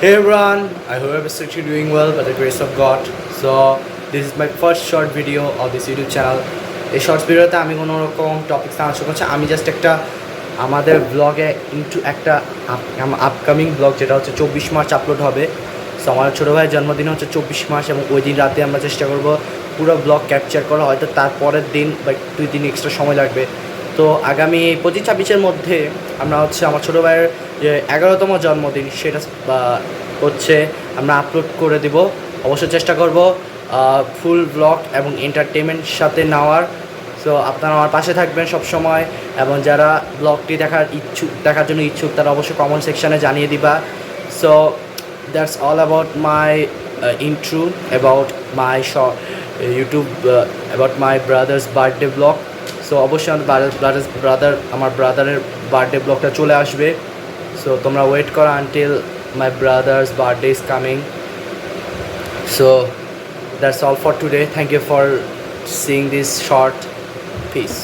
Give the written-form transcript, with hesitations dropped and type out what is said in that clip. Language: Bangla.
Hey everyone, I hope you're doing well by the grace of God. So this is my first short video of this YouTube channel. এই শর্টস ভিডিওতে আমি কোনো রকম টপিক আলোচনা করছি, আমি জাস্ট একটা আমাদের ব্লগে ইনটু একটা আপকামিং ব্লগ যেটা হচ্ছে 24 মার্চ আপলোড হবে। সো আমার ছোটো ভাইয়ের জন্মদিন হচ্ছে 24 মার্চ এবং ওই দিন রাতে আমরা চেষ্টা করব পুরো ব্লগ ক্যাপচার করা, হয়তো তার পরের দিন বা 2 দিন এক্সট্রা সময় লাগবে। তো আগামী 25-26-এর মধ্যে আমরা হচ্ছে আমার ছোটো ভাইয়ের যে 11তম জন্মদিন সেটা হচ্ছে আমরা আপলোড করে দেব। অবশ্যই চেষ্টা করব ফুল ব্লগ এবং এন্টারটেনমেন্ট সাথে নেওয়ার। সো আপনারা আমার পাশে থাকবেন সব সময়, এবং যারা ব্লগটি দেখার জন্য ইচ্ছুক তারা অবশ্যই কমেন্ট সেকশানে জানিয়ে দিবা। So that's all about my intro about my YouTube about my brothers birthday blog. So অবশ্যই আমার ব্রাদারের বার্থডে ব্লগটা চলে আসবে। সো তোমরা ওয়েট করো until my brother's birthday is coming. So that's all for today. Thank you for seeing this short. Peace.